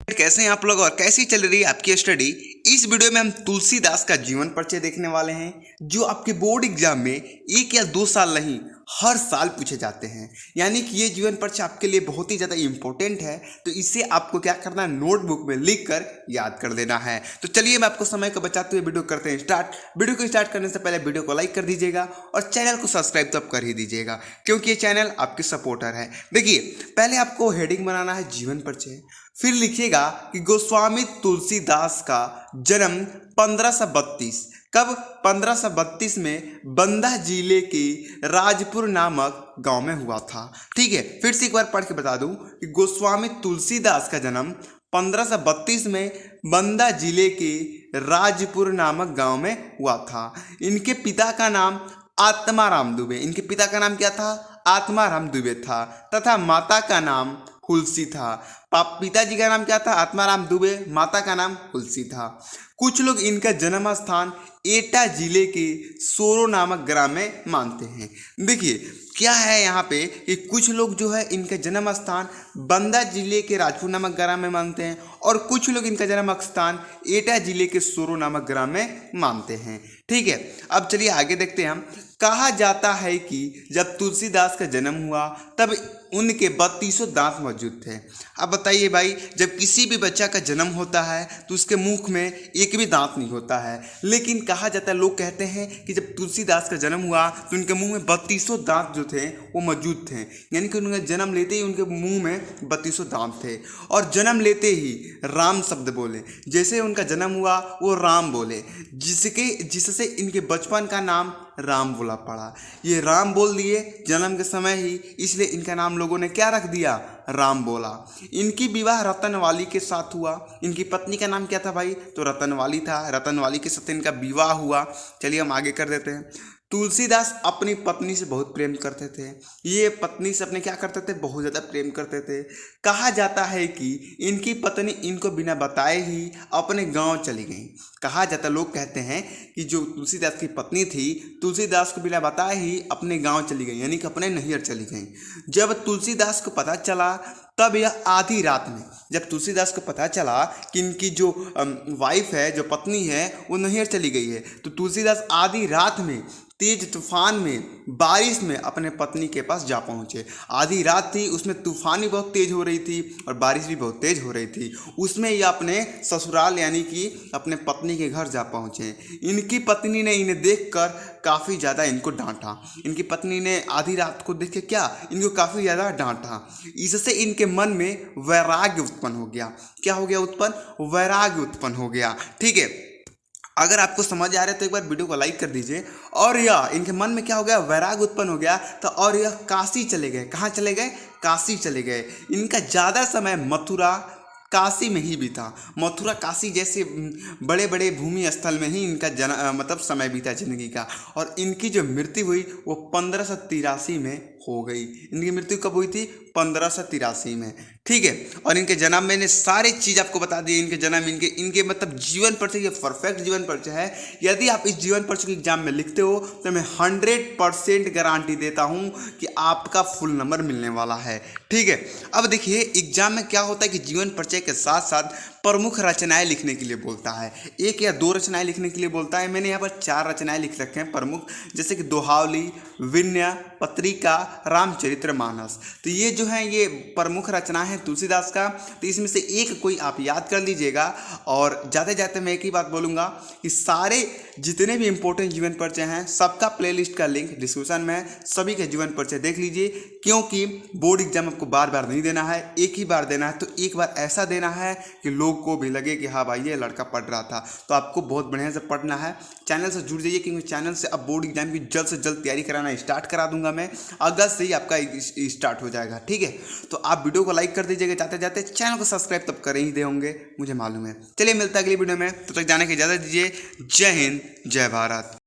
कैसे हैं आप लोग और कैसी चल रही है आपकी स्टडी। इस वीडियो में हम तुलसीदास का जीवन परिचय देखने वाले हैं जो आपके बोर्ड एग्जाम में 1 या 2 साल नहीं हर साल पूछे जाते हैं। यानी कि ये जीवन परिचय आपके लिए बहुत ही ज़्यादा इंपॉर्टेंट है, तो इसे आपको क्या करना है, नोटबुक में लिख कर याद कर देना है। तो चलिए मैं आपको समय को बचाते हुए वीडियो करते हैं स्टार्ट। वीडियो को स्टार्ट करने से पहले वीडियो को लाइक कर दीजिएगा और चैनल को सब्सक्राइब तो आप कर ही दीजिएगा क्योंकि ये चैनल आपके सपोर्टर है। देखिए पहले आपको हेडिंग बनाना है जीवन परिचय, फिर लिखिएगा कि गोस्वामी तुलसीदास का जन्म 1532 कब 1532 में बंदा जिले के राजपुर नामक गांव में हुआ था। ठीक है, फिर से एक बार पढ़ के बता दूं कि गोस्वामी तुलसीदास का जन्म 1532 में बंदा जिले के राजपुर नामक गांव में हुआ था। इनके पिता का नाम आत्माराम दुबे, इनके पिता का नाम क्या था, आत्माराम दुबे था, तथा माता का नाम हुलसी था। पिताजी का नाम क्या था, आत्माराम दुबे, माता का नाम हुलसी था। कुछ लोग इनका जन्म स्थान एटा जिले के सोरो नामक ग्राम में मानते हैं। देखिए क्या है यहाँ पे कि कुछ लोग जो है इनका जन्म स्थान बंदा जिले के राजपुर नामक ग्राम में मानते हैं और कुछ लोग इनका जन्म स्थान एटा जिले के सोरो नामक ग्राम में मानते हैं। ठीक है, अब चलिए आगे देखते हैं हम। कहा जाता है कि जब तुलसीदास का जन्म हुआ तब उनके 32 दांत मौजूद थे। अब बताइए भाई, जब किसी भी बच्चा का जन्म होता है तो उसके मुख में एक भी दांत नहीं होता है, लेकिन कहा जाता है, लोग कहते हैं कि जब तुलसीदास का जन्म हुआ तो उनके मुंह में 32 दांत जो थे वो मौजूद थे। यानी कि उनका जन्म लेते ही उनके मुंह में 32 दांत थे और जन्म लेते ही राम शब्द बोले। जैसे उनका जन्म हुआ वो राम बोले, जिससे इनके बचपन का नाम राम बोला पड़ा। ये राम बोल दिए जन्म के समय ही, इसलिए इनका नाम लोगों ने क्या रख दिया, राम बोला। इनकी विवाह रतनवाली के साथ हुआ। इनकी पत्नी का नाम क्या था भाई, तो रतनवाली था। रतनवाली के साथ इनका विवाह हुआ। चलिए हम आगे कर देते हैं। तुलसीदास अपनी पत्नी से बहुत प्रेम करते थे। ये पत्नी से अपने क्या करते थे, बहुत ज़्यादा प्रेम करते थे। कहा जाता है कि इनकी पत्नी इनको बिना बताए ही अपने गांव चली गई। कहा जाता, लोग कहते हैं कि जो तुलसीदास की पत्नी थी तुलसीदास को बिना बताए ही अपने गांव चली गई, यानी कि अपने नैहर चली गई। जब तुलसीदास को पता चला तब यह आधी रात में, जब तुलसीदास को पता चला कि इनकी जो वाइफ है, जो पत्नी है, वो नैहर चली गई है, तो तुलसीदास आधी रात में तेज तूफान में बारिश में अपने पत्नी के पास जा पहुँचे। आधी रात थी, उसमें तूफान भी बहुत तेज हो रही थी और बारिश भी बहुत तेज हो रही थी। उसमें ये अपने ससुराल यानी कि अपने पत्नी के घर जा पहुँचे। इनकी पत्नी ने इन्हें देखकर काफ़ी ज़्यादा इनको डांटा। इनकी पत्नी ने आधी रात को देख के क्या, इनको काफ़ी ज़्यादा डांटा। इससे इनके मन में वैराग्य उत्पन्न हो गया। क्या हो गया उत्पन्न, वैराग्य उत्पन्न हो गया। ठीक है, अगर आपको समझ आ रहा है तो एक बार वीडियो को लाइक कर दीजिए। और यह इनके मन में क्या हो गया, वैराग्य उत्पन्न हो गया। तो और यह काशी चले गए। कहाँ चले गए, काशी चले गए। इनका ज़्यादा समय मथुरा काशी में ही बीता। मथुरा काशी जैसे बड़े बड़े भूमि स्थल में ही इनका मतलब समय बीता जिंदगी का। और इनकी जो मृत्यु हुई वो 1583 में हो गई। इनकी मृत्यु कब हुई थी, 1583 में। ठीक है, और इनके जन्म मैंने सारी चीज़ आपको बता दी। इनके जन्म, इनके मतलब जीवन परिचय, ये परफेक्ट जीवन परिचय है। यदि आप इस जीवन परिचय के एग्जाम में लिखते हो तो मैं 100% गारंटी देता हूँ कि आपका फुल नंबर मिलने वाला है। ठीक है, अब देखिए एग्जाम में क्या होता है कि जीवन परिचय के साथ साथ प्रमुख रचनाएं लिखने के लिए बोलता है। 1 या 2 रचनाएं लिखने के लिए बोलता है। मैंने यहाँ पर 4 रचनाएं लिख रखे हैं प्रमुख, जैसे कि दोहावली, विनय, पत्रिका, रामचरितमानस। तो ये जो है ये प्रमुख रचना है तुलसीदास का। तो इसमें से एक कोई आप याद कर लीजिएगा। और जाते जाते मैं एक ही बात बोलूँगा कि सारे जितने भी इंपॉर्टेंट जीवन परिचय हैं सबका प्लेलिस्ट का लिंक डिस्क्रिप्शन में है। सभी के जीवन परिचय देख लीजिए, क्योंकि बोर्ड एग्जाम आपको बार बार नहीं देना है, एक ही बार देना है। तो एक बार ऐसा देना है कि लोग को भी लगे कि हाँ भाई ये लड़का पढ़ रहा था। तो आपको बहुत बढ़िया से पढ़ना है। चैनल से जुड़ जाइए, क्योंकि चैनल से अब बोर्ड एग्जाम की जल्द से जल्द तैयारी कराना स्टार्ट करा दूंगा मैं। अगस्त से ही आपका स्टार्ट हो जाएगा। ठीक है, तो आप वीडियो को लाइक कर दीजिएगा, जाते जाते चैनल को सब्सक्राइब तब कर ही दे होंगे, मुझे मालूम है। चलिए मिलता है अगली वीडियो में, तब तक जाने की इजाज़त दीजिए। जय हिंद, जय भारत।